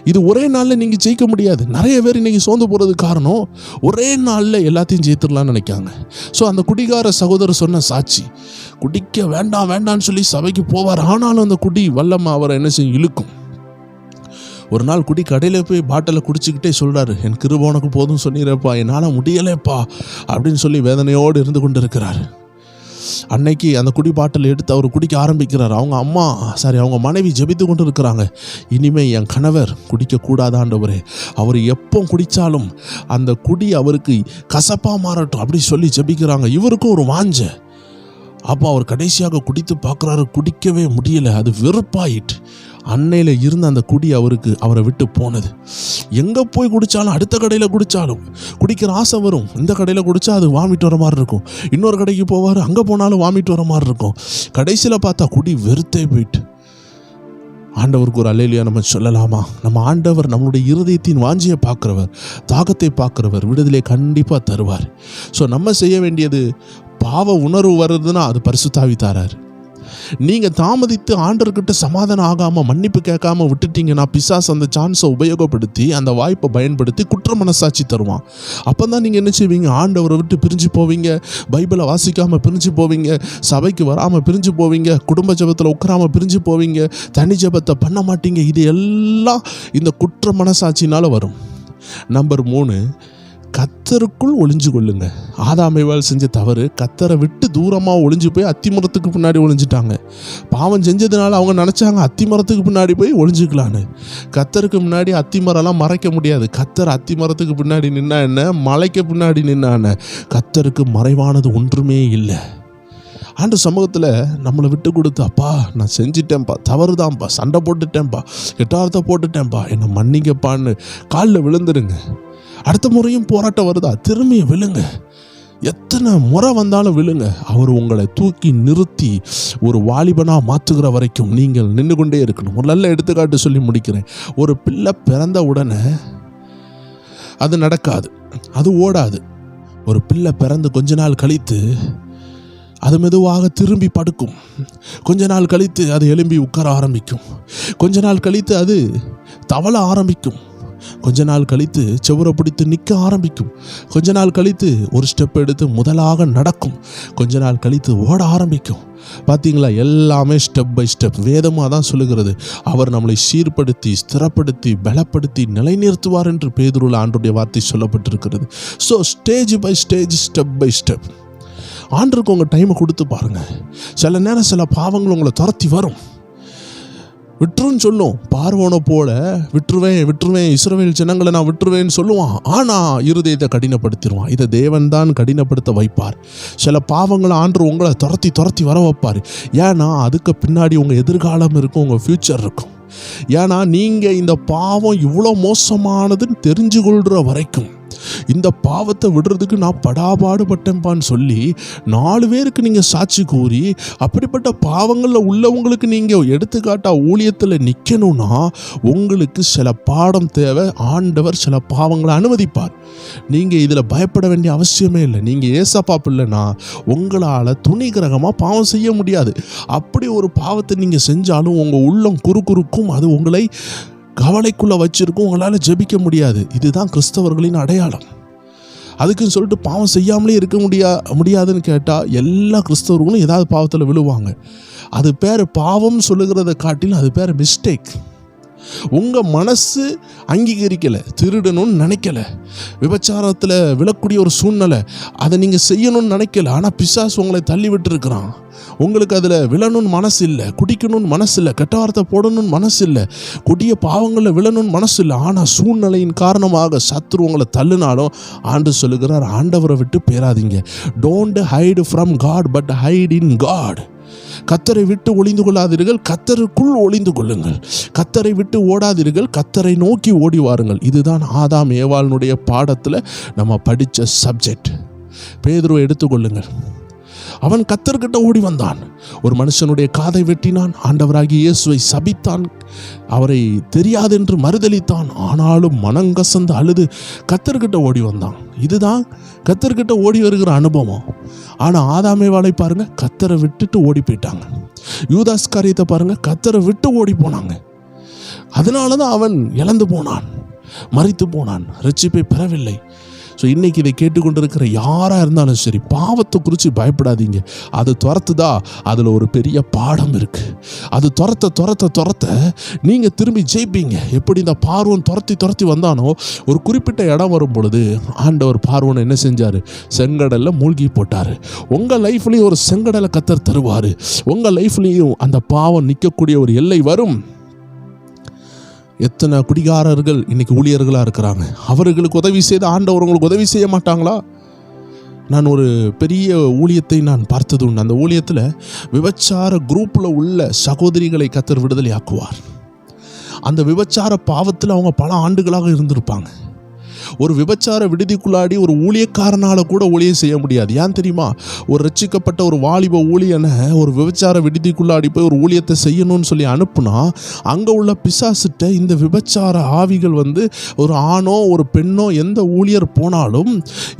இது ஒரே நாளில் நீங்கள் ஜெயிக்க முடியாது. நிறைய பேர் இன்றைக்கி சோர்ந்து போகிறது காரணம், ஒரே நாளில் எல்லாத்தையும் ஜெயித்துடலான்னு நினைக்காங்க. ஸோ அந்த குடிகார சகோதரர் சொன்ன சாட்சி, குடிக்க வேண்டான்னு சொல்லி சபைக்கு போவார். ஆனாலும் அந்த குடி வல்லமா அவரை என்ன செய்யும்? இழுக்கும். ஒரு நாள் குடி கடையில் போய் பாட்டிலை குடிச்சிக்கிட்டே சொல்கிறாரு, என் கிருபை உனக்கு போதும் சொன்னீரப்பா, என்னால் முடியலைப்பா அப்படின்னு சொல்லி வேதனையோடு இருந்து கொண்டு இருக்கிறார். அன்னைக்கு அந்த குடி பாட்டில் எடுத்து அவர் குடிக்க ஆரம்பிக்கிறார். அவங்க மனைவி ஜெபித்து கொண்டு இருக்கிறாங்க, இனிமேல் என் கணவர் குடிக்கக்கூடாது ஆண்டவரே, அவர் எப்போ குடித்தாலும் அந்த குடி அவருக்கு கசப்பாக மாறட்டும் அப்படி சொல்லி ஜெபிக்கிறாங்க. இவருக்கும் ஒரு வாஞ்ச. அப்போ அவர் கடைசியாக குடித்து பார்க்குறாரு, குடிக்கவே முடியலை, அது வெறுப்பாயிட்டு. அன்னையில் இருந்த அந்த குடி அவரை விட்டு போனது. எங்கே போய் குடித்தாலும், அடுத்த கடையில் குடித்தாலும் குடிக்கிற ஆசை வரும். இந்த கடையில் குடித்தா அது வாமிட் வர மாதிரி இருக்கும், இன்னொரு கடைக்கு போவார், அங்கே போனாலும் வாமிட் வர மாதிரி இருக்கும். கடைசியில் பார்த்தா குடி வெறுத்தே போயிட்டு. ஆண்டவருக்கு ஒரு அல்லேலூயா நம்ம சொல்லலாமா? நம்ம ஆண்டவர் நம்மளுடைய இருதயத்தின் வாஞ்சியை பார்க்குறவர், தாகத்தை பார்க்குறவர், விடுதலை கண்டிப்பாக தருவார். ஸோ நம்ம செய்ய வேண்டியது, பாவ உணர்வு வருதுன்னா அது பரிசுத்த ஆவி தரார். நீங்கள் தாமதித்து ஆண்டவர்கிட்ட சமாதானம் ஆகாமல் மன்னிப்பு கேட்காம விட்டுட்டீங்கன்னா பிசாசு அந்த சான்ஸை உபயோகப்படுத்தி, அந்த வாய்ப்பை பயன்படுத்தி குற்ற மனசாட்சி தருவான். அப்போ தான் நீங்கள் என்ன செய்வீங்க? ஆண்டவரை விட்டு பிரிஞ்சு போவீங்க, பைபிளை வாசிக்காமல் பிரிஞ்சு போவீங்க, சபைக்கு வராமல் பிரிஞ்சு போவீங்க, குடும்ப ஜெபத்தில் உட்காராமல் பிரிஞ்சு போவீங்க, தனி ஜெபத்தை பண்ண மாட்டீங்க. இது எல்லாம் இந்த குற்ற மனசாட்சினால் வரும். நம்பர் 3, கர்த்தருக்குள் ஒளிஞ்சு கொள்ளுங்க. ஆதாம் ஏவாள் செஞ்ச தவறு, கர்த்தரை விட்டு தூரமாக ஒளிஞ்சு போய் அத்திமரத்துக்கு பின்னாடி ஒளிஞ்சிட்டாங்க. பாவம் செஞ்சதுனால அவங்க நினச்சாங்க அத்திமரத்துக்கு பின்னாடி போய் ஒளிஞ்சுக்கலான்னு. கர்த்தருக்கு முன்னாடி அத்திமரம்லாம் மறைக்க முடியாது. கர்த்தர் அத்திமரத்துக்கு பின்னாடி நின்னா என்ன, மலைக்கு பின்னாடி நின்னா என்ன, கர்த்தருக்கு மறைவானது ஒன்றுமே இல்லை. ஆண்டு சமூகத்தில் நம்மளை விட்டு கொடுத்து, அப்பா நான் செஞ்சிட்டேன்ப்பா, தவறு தான்ப்பா, சண்டை போட்டுட்டேன்ப்பா, கெட்டார்த்த போட்டுட்டேன்ப்பா, என்னை மன்னிக்கப்பான்னு காலில் விழுந்துடுங்க. அடுத்த முறையும் போராட்டம் வருதா, திரும்பி விழுங்க. எத்தனை முறை வந்தாலும் விழுங்க. அவர் உங்களை தூக்கி நிறுத்தி ஒரு வாலிபனாக மாற்றுகிற வரைக்கும் நீங்கள் நின்று கொண்டே இருக்கணும். ஒரு நல்ல எடுத்துக்காட்டு சொல்லி முடிக்கிறேன். ஒரு பிள்ளை பிறந்த உடனே அது நடக்காது, அது ஓடாது. ஒரு பிள்ளை பிறந்து கொஞ்ச நாள் கழித்து அது மெதுவாக திரும்பி படுக்கும். கொஞ்ச நாள் கழித்து அது எழும்பி உட்கார ஆரம்பிக்கும். கொஞ்ச நாள் கழித்து அது தவள ஆரம்பிக்கும். கொஞ்ச நாள் கழித்து செவுரை பிடித்து நிற்க ஆரம்பிக்கும். கொஞ்ச நாள் கழித்து ஒரு ஸ்டெப் எடுத்து முதலாக நடக்கும். கொஞ்ச நாள் கழித்து ஓட ஆரம்பிக்கும். பார்த்தீங்களா, எல்லாமே ஸ்டெப் பை ஸ்டெப். வேதமாக தான் சொல்லுகிறது, அவர் நம்மளை சீர்படுத்தி ஸ்திரப்படுத்தி பலப்படுத்தி நிலைநிறுத்துவார் என்று பேதுருவில் ஆண்டவருடைய வார்த்தை சொல்லப்பட்டிருக்கிறது. So stage by stage, step by step ஆண்டருக்கு உங்கள் டைமை கொடுத்து பாருங்கள். சில நேரம் சில பாவங்கள் உங்களை துரத்தி வரும், விட்டுருன்னு சொல்லும். பார்வோனை போல விட்டுருவேன் இஸ்ரவேல் ஜனங்களை நான் விட்டுருவேன்னு சொல்லுவான். ஆனால் இருதயத்தை கடினப்படுத்திடுவான். இதை தேவன் தான் கடினப்படுத்த வைப்பார். சில பாவங்களை ஆண்டு உங்களை துரத்தி வர வைப்பார். ஏன்னா அதுக்கு பின்னாடி உங்கள் எதிர்காலம் இருக்கும், உங்கள் ஃப்யூச்சர் இருக்கும். ஏன்னா நீங்கள் இந்த பாவம் இவ்வளோ மோசமானதுன்னு தெரிஞ்சு கொள்கிற வரைக்கும் இந்த பாவத்தை விடுறதுக்கு நான் படாபாடுபட்டேன்பான்னு சொல்லி 4 பேருக்கு நீங்கள் சாட்சி கூறி அப்படிப்பட்ட பாவங்களில் உள்ளவங்களுக்கு நீங்கள் எடுத்துக்காட்டா ஊழியத்தில் நிற்கணும்னா உங்களுக்கு சில பாடம் தேவை. ஆண்டவர் சில பாவங்களை அனுமதிப்பார். நீங்கள் இதில் பயப்பட வேண்டிய அவசியமே இல்லை. நீங்கள் ஏசப்பா பிள்ளைனா உங்களால் துணிகரகமாக பாவம் செய்ய முடியாது. அப்படி ஒரு பாவத்தை நீங்கள் செஞ்சாலும் உங்கள் உள்ளம் குறுக்கும், அது உங்களை கவலைக்குள்ளே வச்சிருக்கும், உங்களால் ஜெபிக்க முடியாது. இதுதான் கிறிஸ்தவர்களின் அடையாளம். அதுக்குன்னு சொல்லிட்டு பாவம் செய்யாமலே இருக்க முடியாதுன்னு கேட்டால் எல்லா கிறிஸ்தவர்களும் ஏதாவது பாவத்தில் விழுவாங்க. அது பேர் பாவம் சொல்லுகிறத காட்டிலும் அது பேர் மிஸ்டேக். உங்கள் மனசு அங்கீகரிக்கலை, திருடணும்னு நினைக்கலை, விபச்சாரத்தில் விழக்கூடிய ஒரு சூழ்நிலை அதை நீங்கள் செய்யணும்னு நினைக்கல. ஆனால் பிசாசு உங்களை தள்ளி விட்டுருக்கிறான். உங்களுக்கு அதில் விழணும்னு மனசு இல்லை, குடிக்கணும்னு மனசு இல்லை, கெட்ட வார்த்தை போடணும்னு மனசு இல்லை, கொடிய பாவங்களில் விழணும்னு மனசு இல்லை. ஆனால் சூழ்நிலையின் காரணமாக சத்துரு உங்களை தள்ளுனாலும் ஆண்டு சொல்லுகிறார், ஆண்டவரை விட்டு பேராதீங்க. Don't hide from God but hide in God. கத்தரை விட்டு ஒளிந்து கொள்ளாதீர்கள், கத்தருக்குள் ஒளிந்து கொள்ளுங்கள். கத்தரை விட்டு ஓடாதீர்கள், கத்தரை நோக்கி ஓடி வாருங்கள். இதுதான் ஆதாம் ஏவாளினுடைய பாடத்தில் நம்ம படித்த சப்ஜெக்ட். பேதுருவை எடுத்துக்கொள்ளுங்கள். அவன் கத்தர்கிட்ட ஓடி வந்தான். ஒரு மனுஷனுடைய காதை வெட்டினான். ஆண்டவராகிய இயேசுவை சபித்தான். அவரை தெரியாதென்று மறுதலித்தான். ஆனாலும் மனங்கசந்து அழுது கத்தர்கிட்ட ஓடி வந்தான். இதுதான் கத்தர்கிட்ட ஓடி வருகிற அனுபவம். ஆனால் ஆதாமேவாளை பாருங்க, கத்தரை விட்டுட்டு ஓடி போயிட்டாங்க. யூதாஸ் காரியத்தை பாருங்க, கத்தரை விட்டு ஓடி போனாங்க. அதனால தான் அவன் இழந்து போனான், மரித்து போனான், ரட்சிப்பை பெறவில்லை. ஸோ இன்றைக்கி இதை கேட்டுக்கொண்டிருக்கிற யாராக இருந்தாலும் சரி, பாவத்தை குறித்து பயப்படாதீங்க. அது துரத்துதா, அதில் ஒரு பெரிய பாடம் இருக்குது. அது துரத்த நீங்கள் திரும்பி ஜெயிப்பீங்க. எப்படி இந்த பார்வோன் துரத்தி வந்தானோ, ஒரு குறிப்பிட்ட இடம் வரும் பொழுது ஆண்டவர் பார்வோனை என்ன செஞ்சார்? செங்கடலில் மூழ்கி போட்டார். உங்கள் லைஃப்லேயும் ஒரு செங்கடலை கத்தர் தருவார். உங்கள் லைஃப்லேயும் அந்த பாவம் நிற்கக்கூடிய ஒரு எல்லை வரும். எத்தனை குடிகாரர்கள் இன்னைக்கு ஊழியர்களாக இருக்கிறாங்க. அவர்களுக்கு உதவி செய்து ஆண்டவர் உங்களுக்கு உதவி செய்ய மாட்டாங்களா? நான் ஒரு பெரிய ஊழியத்தை நான் பார்த்தது உண்டு. அந்த ஊழியத்தில் விபச்சார குரூப்பில் உள்ள சகோதரிகளை கத்தர் விடுதலை ஆக்குவார். அந்த விபச்சார பாவத்தில் அவங்க பல ஆண்டுகளாக இருந்திருப்பாங்க. ஒரு விபச்சார விடுதிக்குள்ளாடி ஒரு ஊழியக்காரனால் கூட ஊழியம் செய்ய முடியாது. ஏன் தெரியுமா? ஒரு ரட்சிக்கப்பட்ட ஒரு வாலிப ஊழியனை ஒரு விபச்சார விடுதிக்குள்ளாடி போய் ஒரு ஊழியத்தை செய்யணும்னு சொல்லி அனுப்புனா, அங்கே உள்ள பிசாசிட்ட இந்த விபச்சார ஆவிகள் ஒரு ஆணோ ஒரு பெண்ணோ எந்த ஊழியர் போனாலும்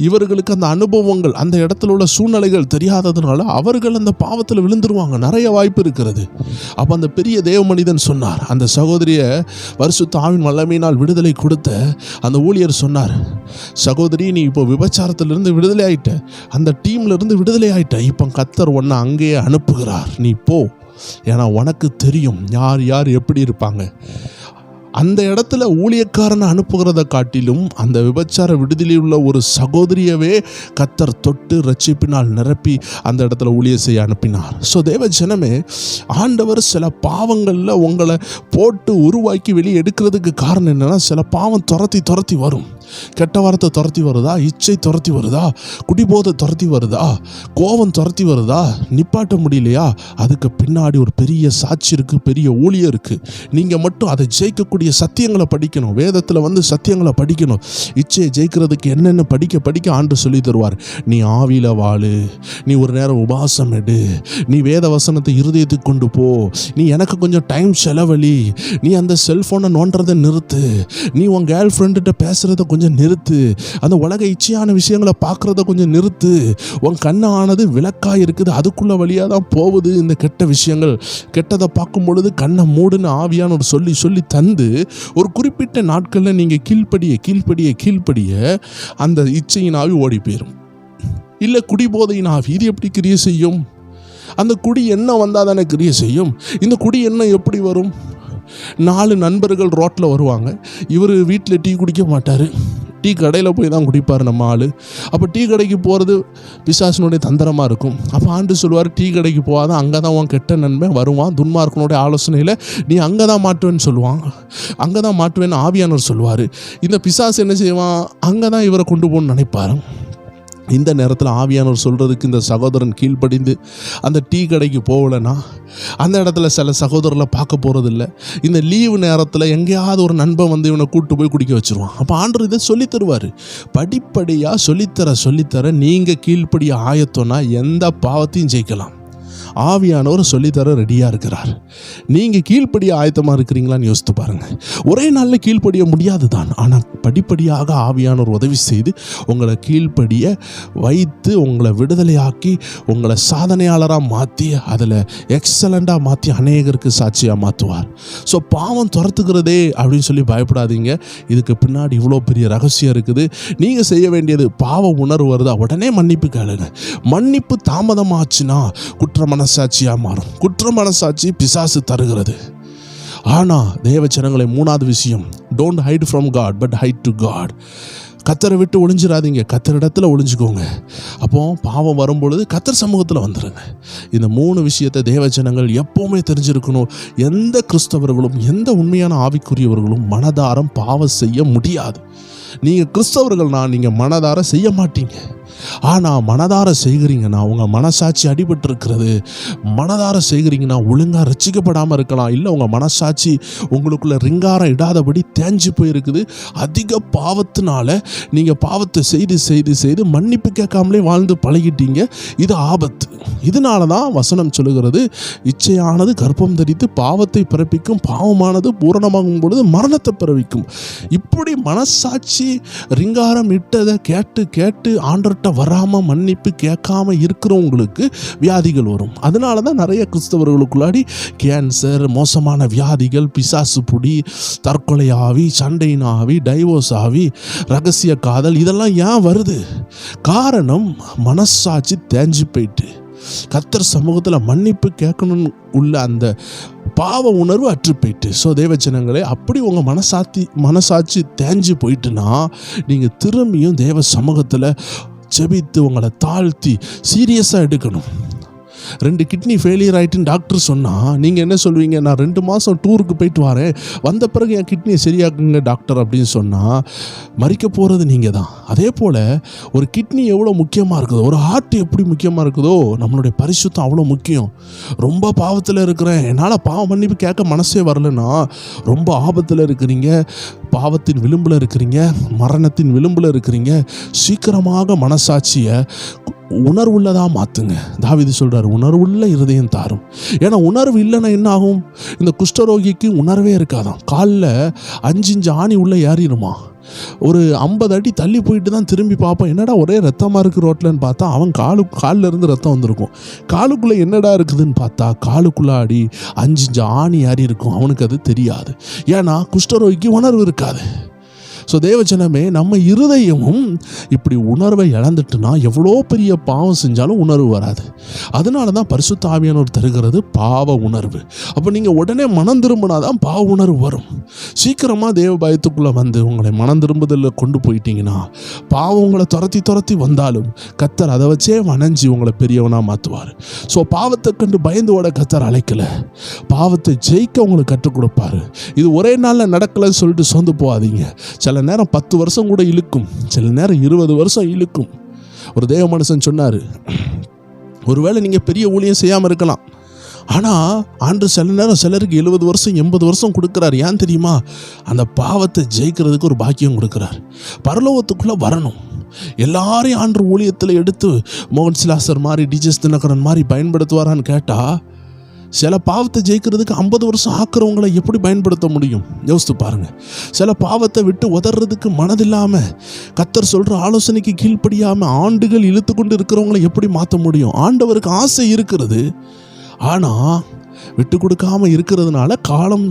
இவர்களுக்கு அந்த அனுபவங்கள், அந்த இடத்துல உள்ள சூழ்நிலைகள் தெரியாததுனால அவர்கள் அந்த பாவத்தில் விழுந்துருவாங்க. நிறைய வாய்ப்பு இருக்கிறது. அப்போ அந்த பெரிய தேவ மனிதன் சொன்னார், அந்த சகோதரியை பரிசுத்த ஆவியின் வல்லமையினால் விடுதலை கொடுத்த அந்த ஊழியர் சொன்னார், சகோதரி, நீ இப்போ விபச்சாரத்திலிருந்து விடுதலை ஆயிட்ட, அந்த டீம்ல இருந்து விடுதலை ஆயிட்ட. இப்போ கத்தர் உன்னை அங்கேயே அனுப்புகிறார், நீ போ. ஏன்னா உனக்கு தெரியும் யார் யார் எப்படி இருப்பாங்க. அந்த இடத்துல ஊழியக்காரனை அனுப்புகிறத காட்டிலும் அந்த விபச்சார விடுதலையில் உள்ள ஒரு சகோதரியவே கத்தர் தொட்டு ரட்சிப்பினால் நிரப்பி அந்த இடத்துல ஊழிய செய்ய அனுப்பினார். ஸோ தேவ ஜனமே, ஆண்டவர் சில பாவங்களில் உங்களை போட்டு உருவாக்கி வெளியே எடுக்கிறதுக்கு காரணம் என்னென்னா, சில பாவம் துரத்தி வரும். கெட்ட வார்த்தை துரத்தி வருதா, இச்சை துரத்தி வருதா, குடிபோதை துரத்தி வருதா, கோபம் துரத்தி வருதா, நிப்பாட்ட முடியலையா, அதுக்கு பின்னாடி ஒரு பெரிய சாட்சி இருக்குது, பெரிய ஊழியம் இருக்குது. நீங்கள் மட்டும் அதை ஜெயிக்கக்கூடிய இருக்கக்கூடிய சத்தியங்களை படிக்கணும். வேதத்தில் வந்து சத்தியங்களை படிக்கணும். இச்சையை ஜெயிக்கிறதுக்கு என்னென்ன படிக்க ஆண்டு சொல்லி தருவார். நீ ஆவியில் வாழு, நீ ஒரு நேரம் உபாசம் எடு, நீ வேத வசனத்தை இருதயத்துக்கு கொண்டு போ, நீ எனக்கு கொஞ்சம் டைம் செலவழி, நீ அந்த செல்ஃபோனை நோண்டுறதை நிறுத்து, நீ உன் கேர்ள் ஃப்ரெண்டுகிட்ட பேசுகிறத கொஞ்சம் நிறுத்து, அந்த உலக இச்சையான விஷயங்களை பார்க்குறத கொஞ்சம் நிறுத்து, உன் கண்ணை ஆனது விளக்காக இருக்குது, அதுக்குள்ள வழியாக தான் போகுது இந்த கெட்ட விஷயங்கள், கெட்டதை பார்க்கும் பொழுது கண்ணை மூடுன்னு ஆவியானவர் சொல்லி தந்து ஒரு குறிப்பிட்ட நாட்களில் நீங்கள் கீழ்ப்படிய அந்த இச்சையின் ஆவி ஓடி போயிடும். இல்லை குடிபோதையின் ஆவி, இது எப்படி கிரியை செய்யும்? அந்த குடி எண்ணம் வந்தால் தானே கிரியை செய்யும். இந்த குடி எண்ணம் எப்படி வரும்? 4 நண்பர்கள் ரோட்டில் வருவாங்க, இவர் வீட்டில் டீ குடிக்க மாட்டார், டீ கடையில் போய் தான் குடிப்பார் நம்ம ஆள். அப்போ டீ கடைக்கு போகிறது பிசாசினுடைய தந்திரமாக இருக்கும். அப்போ ஆண்டு சொல்லுவார், டீ கடைக்கு போகாத, அங்கே தான் உன் கெட்ட நண்பன் வருவான், துன்மார்க்கனுடைய ஆலோசனையில் நீ அங்கே தான் மாட்டுவேன்னு சொல்லுவான், அங்கே தான் மாட்டுவேன்னு ஆவியானவர் சொல்லுவார். இந்த பிசாசு என்ன செய்வான்? அங்கே தான் இவரை கொண்டு போகணும்னு நினைப்பார். இந்த நேரத்தில் ஆவியானவர் சொல்கிறதுக்கு இந்த சகோதரன் கீழ்ப்படிந்து அந்த டீ கடைக்கு போகலைன்னா அந்த இடத்துல சில சகோதரர்களை பார்க்க போகிறதில்ல. இந்த லீவு நேரத்தில் எங்கேயாவது ஒரு நண்பன் வந்து இவனை கூப்பிட்டு போய் குடிக்க வச்சுருவான். அப்போ ஆண்டவர் இதை சொல்லித் தருவார். படிப்படியாக சொல்லித்தர நீங்கள் கீழ்ப்படிய ஆயத்தோன்னா எந்த பாவத்தையும் ஜெயிக்கலாம். ஆவியானவர் சொல்லித்தர ரெடியாக இருக்கிறார். நீங்கள் கீழ்ப்படிய ஆயத்தமாக இருக்கிறீங்களான்னு யோசித்து பாருங்கள். ஒரே நாளில் கீழ்ப்படிய முடியாது தான், ஆனால் படிப்படியாக ஆவியானவர் உதவி செய்து உங்களை கீழ்ப்படிய வைத்து உங்களை விடுதலையாக்கி உங்களை சாதனையாளராக மாற்றி அதில் எக்ஸலண்ட்டாக மாற்றி அநேகருக்கு சாட்சியாக மாற்றுவார். ஸோ பாவம் துரத்துக்கிறதே அப்படின்னு சொல்லி பயப்படாதீங்க. இதுக்கு பின்னாடி இவ்வளோ பெரிய ரகசியம் இருக்குது. நீங்கள் செய்ய வேண்டியது, பாவ உணர்வு வருதா உடனே மன்னிப்பு கேளுங்க. மன்னிப்பு தாமதமாச்சுன்னா குற்ற மனசாட்சியாக மாறும். குற்ற மனசாட்சி பிசாசு தருகிறது. ஆனால் தேவ ஜனங்களே, 3வது விஷயம், don't hide from God but hide to God. கத்தரை விட்டு ஒளிஞ்சிடாதீங்க, கத்தர் இடத்துல ஒளிஞ்சுக்கோங்க. அப்போ பாவம் வரும்பொழுது கத்தர் சமூகத்தில் வந்துடுங்க. இந்த 3 விஷயத்தை தேவ ஜனங்கள் எப்போவுமே தெரிஞ்சிருக்கணும். எந்த கிறிஸ்தவர்களும் எந்த உண்மையான ஆவிக்குரியவர்களும் மனதாரம் பாவம் செய்ய முடியாது. நீங்கள் கிறிஸ்தவர்கள்னா நீங்கள் மனதார செய்ய மாட்டீங்க. ஆனால் மனதார செய்கிறீங்கன்னா உங்கள் மனசாட்சி அடிபட்டு இருக்கிறது. மனதார செய்கிறீங்கன்னா ஒழுங்காக ரசிக்கப்படாமல் இருக்கலாம். இல்லை உங்கள் மனசாட்சி உங்களுக்குள்ள ரிங்காரம் இடாதபடி தேஞ்சு போயிருக்குது. அதிக பாவத்தினால நீங்கள் பாவத்தை செய்து மன்னிப்பு கேட்காமலே வாழ்ந்து பழகிட்டீங்க. இது ஆபத்து. இதனால தான் வசனம் சொல்லுகிறது, இச்சையானது கர்ப்பம் தரித்து பாவத்தை பிறப்பிக்கும், பாவமானது பூரணமாகும் பொழுது மரணத்தை பிறப்பிக்கும். இப்படி மனசாட்சி ரிங்காரம் இட்டதை கேட்டு ஆண்டர்கிட்ட வராமல் மன்னிப்பு கேட்காம இருக்கிறவங்களுக்கு வியாதிகள் வரும். அதனால தான் நிறைய கிறிஸ்தவர்களுக்குள்ளாடி கேன்சர், மோசமான வியாதிகள், பிசாசு புடி, தற்கொலை ஆவி, சண்டையின் ஆவி, டைவோர்ஸ் ஆவி, ரகசிய காதல், இதெல்லாம் ஏன் வருது? காரணம் மனசாட்சி தேஞ்சு போயிட்டு கர்த்தர் சமூகத்தில் மன்னிப்பு கேட்கணும்னு உள்ள அந்த பாவ உணர்வு அற்று போயிட்டு. ஸோ தேவ ஜனங்களே, அப்படி உங்கள் மனசாட்சி தேஞ்சு போயிட்டுன்னா நீங்கள் திரும்பியும் தேவ சமூகத்தில் ஜெபித்து உங்களை தாழ்த்தி சீரியஸாக எடுக்கணும். 2 கிட்னி ஃபெயிலியர் ஆகிட்டுன்னு டாக்டர் சொன்னால் நீங்கள் என்ன சொல்வீங்க? நான் 2 மாதம் டூருக்கு போயிட்டு வரேன், வந்த பிறகு என் கிட்னியை சரியாக்குங்க டாக்டர் அப்படின்னு சொன்னால் மறிக்க போகிறது நீங்கள் தான். அதே போல் ஒரு கிட்னி எவ்வளோ முக்கியமாக இருக்குதோ, ஒரு ஹார்ட் எப்படி முக்கியமாக இருக்குதோ, நம்மளுடைய பரிசுத்தம் அவ்வளோ முக்கியம். ரொம்ப பாவத்தில் இருக்கிறேன், என்னால் பாவம் மன்னிப்பு கேட்க மனசே வரலன்னா ரொம்ப ஆபத்தில் இருக்கிறீங்க, பாவத்தின் விளிம்பில் இருக்கிறீங்க, மரணத்தின் விளிம்பில் இருக்கிறீங்க. சீக்கிரமாக மனசாட்சியை உணர்வுள்ளதாக மாற்றுங்க. தாவீது சொல்கிறார், உணர்வுள்ள இருதயம் தாரும். ஏன்னா உணர்வு இல்லைன்னா என்ன ஆகும்? இந்த குஷ்டரோகிக்கு உணர்வே இருக்காதான். காலில் 5 இன்ச் ஆணி உள்ளே ஏறிடுமா. ஒரு 50 அடி தள்ளி போயிட்டு தான் திரும்பி பார்ப்போம், என்னடா ஒரே ரத்தமாக இருக்குது ரோட்லன்னு பார்த்தா அவன் காலில் இருந்து ரத்தம் வந்திருக்கும். காலுக்குள்ளே என்னடா இருக்குதுன்னு பார்த்தா காலுக்குள்ளாடி 5 இன்ச் ஆணி ஏறி இருக்கும். அவனுக்கு அது தெரியாது. ஏன்னா குஷ்டரோகிக்கு உணர்வு இருக்காது. ஸோ தேவஜனமே, நம்ம இருதயமும் இப்படி உணர்வை இழந்துட்டுனா எவ்வளோ பெரிய பாவம் செஞ்சாலும் உணர்வு வராது. அதனால தான் பரிசுத்த ஆவியானவர் தருகிறது பாவ உணர்வு. அப்போ நீங்கள் உடனே மனம் திரும்பினா தான் பாவ உணர்வு வரும். சீக்கிரமாக தேவ பயத்துக்குள்ளே வந்து உங்களை மனம் திரும்புதலில் கொண்டு போயிட்டீங்கன்னா பாவம் உங்களை துரத்தி வந்தாலும் கர்த்தர் அதை வச்சே வணஞ்சி உங்களை பெரியவனாக மாற்றுவார். ஸோ பாவத்தை கண்டு பயந்து ஓட கர்த்தர் அழைக்கலை, பாவத்தை ஜெயிக்க உங்களுக்கு கற்றுக் கொடுப்பாரு. இது ஒரே நாளில் நடக்கலைன்னு சொல்லிட்டு சொந்து போகாதீங்க. சில நேரம் 10 வருஷம் கூட இழுக்கும், சில நேரம் 20 வருஷம் இழுக்கும். ஒரு தேவ மனுஷன் சொன்னார், ஒருவேளை நீங்கள் பெரிய ஊழியம் செய்யாமல் இருக்கலாம், ஆனால் ஆண்டு சில நேரம் சிலருக்கு 70 வருஷம் 80 வருஷம் கொடுக்குறாரு. ஏன் தெரியுமா? அந்த பாவத்தை ஜெயிக்கிறதுக்கு ஒரு பாக்கியம் கொடுக்குறார். பரலோகத்துக்குள்ளே வரணும். எல்லாரையும் ஆண்டு ஊழியத்தில் எடுத்து மோகன் சிலாசர் மாதிரி, டிஜஸ் தினகரன் மாதிரி பயன்படுத்துவாரான்னு கேட்டால், சில பாவத்தை ஜெயிக்கிறதுக்கு 50 வருஷம் ஆக்குறவங்களை எப்படி பயன்படுத்த முடியும்? யோசித்து பாருங்கள். சில பாவத்தை விட்டு உதறதுக்கு மனதில்லாமல், கர்த்தர் சொல்கிற ஆலோசனைக்கு கீழ்ப்படியாமல் ஆண்டுகள் இழுத்து கொண்டு இருக்கிறவங்களை எப்படி மாற்ற முடியும்? ஆண்டவருக்கு ஆசை இருக்கிறது, ஆனால் விட்டு கொடுக்காமல் இருக்கிறதுனால காலம்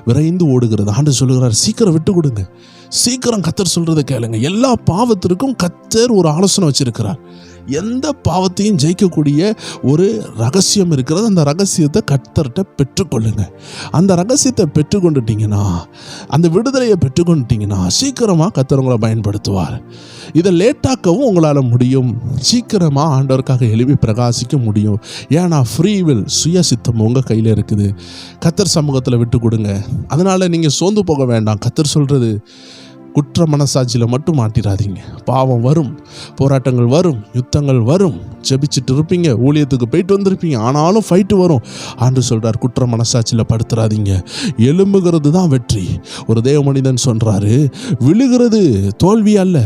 விரைந்து ஓடுகிறது. ஆண்டு சொல்லுகிறார், சீக்கிரம் விட்டு கொடுங்க, சீக்கிரம் கர்த்தர் சொல்கிறத கேளுங்க. எல்லா பாவத்திற்கும் கர்த்தர் ஒரு ஆலோசனை வச்சிருக்கிறார். எந்த பாவத்தையும் ஜெயிக்கக்கூடிய ஒரு ரகசியம் இருக்கிறது. அந்த ரகசியத்தை கர்த்தர்கிட்ட பெற்றுக்கொள்ளுங்க. அந்த ரகசியத்தை பெற்றுக்கொண்டுட்டீங்கன்னா, அந்த விடுதலையை பெற்றுக்கொண்டுட்டீங்கன்னா, சீக்கிரமாக கர்த்தர் உங்களை பயன்படுத்துவார். இதை லேட்டாக்கவும் உங்களால் முடியும். சீக்கிரமாக ஆண்டவருக்காக எழுப்பி பிரகாசிக்க முடியும். ஏன்னா ஃப்ரீ வில், சுய சித்தம் உங்கள் கையில் இருக்குது. கர்த்தர் சமூகத்தில் விட்டு கொடுங்க. அதனால் நீங்கள் சோர்ந்து போக வேண்டாம். கர்த்தர் சொல்கிறது, குற்ற மனசாட்சியில் மட்டும் மாட்டிடாதீங்க. பாவம் வரும், போராட்டங்கள் வரும், யுத்தங்கள் வரும். ஜெபிச்சுட்டு இருப்பீங்க, ஊழியத்துக்கு போயிட்டு வந்திருப்பீங்க, ஆனாலும் ஃபைட்டு வரும். ஆண்டு சொல்கிறார், குற்ற மனசாட்சியில் படுத்துறாதீங்க. எழும்புகிறது தான் வெற்றி. ஒரு தேவ மனிதன் சொல்கிறாரு, விழுகிறது தோல்வி அல்ல,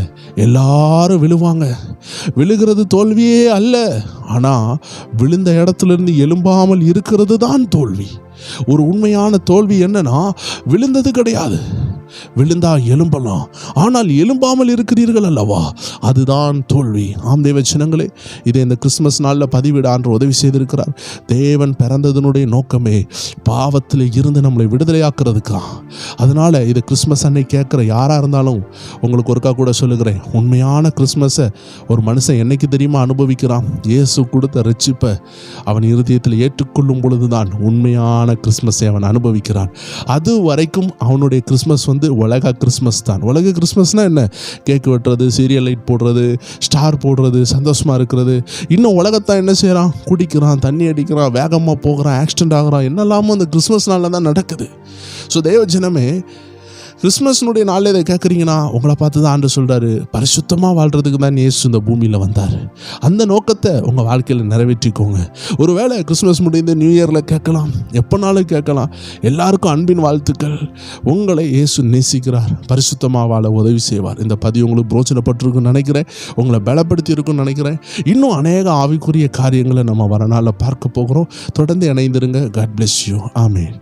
எல்லாரும் விழுவாங்க. விழுகிறது தோல்வியே அல்ல, ஆனால் விழுந்த இடத்துலேருந்து எழும்பாமல் இருக்கிறது தான் தோல்வி. ஒரு உண்மையான தோல்வி என்னன்னா, விழுந்தது கிடையாது, விழுந்தா எழும்பலாம், ஆனால் எழும்பாமல் இருக்கிறீர்கள் அல்லவா, அதுதான் தோல்வி. ஆம் தேவ ஜனங்களே, இதை இந்த கிறிஸ்மஸ் நாளில் பதிவிட ஆண்டு உதவி செய்திருக்கிறார். தேவன் பிறந்ததனுடைய நோக்கமே பாவத்தில் இருந்து நம்மளை விடுதலையாக்குறதுக்கா. அதனால் இது கிறிஸ்மஸ் அன்னைக்கு கேட்குற யாராக இருந்தாலும் உங்களுக்கு ஒருக்கா கூட சொல்லுகிறேன், உண்மையான கிறிஸ்மஸை ஒரு மனுஷன் என்னைக்கு தெரியுமா அனுபவிக்கிறான்? இயேசு கொடுத்த ரட்சிப்பை அவன் இருதயத்தில் ஏற்றுக்கொள்ளும் பொழுது தான் உண்மையான கிறிஸ்மஸை அவன் அனுபவிக்கிறான். அது வரைக்கும் அவனுடைய கிறிஸ்மஸ் உலக கிறிஸ்மஸ் தான். உலக கிறிஸ்மஸ்னா என்ன? கேக் வெட்டுறது, சீரியல் லைட் போடுறது, ஸ்டார் போடுறது, சந்தோஷமாக இருக்கிறது. இன்னும் உலகத்தான் என்ன செய்கிறான்? குடிக்கிறான், தண்ணி அடிக்கிறான், வேகமாக போகிறான், ஆக்சிடென்ட் ஆகிறான், என்னெல்லாமோ அந்த கிறிஸ்மஸ் நாளில் தான் நடக்குது. ஸோ தேவ ஜனமே, கிறிஸ்மஸ்னுடைய நாளில் இதை கேட்குறீங்கன்னா, உங்களை பார்த்து தான் ஆண்டு சொல்கிறாரு, பரிசுத்தமாக வாழ்கிறதுக்கு தான் இயேசு இந்த பூமியில் வந்தார். அந்த நோக்கத்தை உங்கள் வாழ்க்கையில் நிறைவேற்றிக்கோங்க. ஒருவேளை கிறிஸ்மஸ் முடிந்து நியூ இயரில் கேட்கலாம், எப்போனாலும் கேட்கலாம். எல்லாருக்கும் அன்பின் வாழ்த்துக்கள். உங்களை இயேசு நேசிக்கிறார், பரிசுத்தமாக வாழ உதவி செய்வார். இந்த பதிவு உங்களுக்கு பிரோஜனப்பட்டிருக்குன்னு நினைக்கிறேன், உங்களை பலப்படுத்தி இருக்குன்னு நினைக்கிறேன். இன்னும் அநேக ஆவிக்குரிய காரியங்களை நம்ம வரநாளில் பார்க்க போகிறோம். தொடர்ந்து இணைந்திருங்க. God bless you. ஆமென்.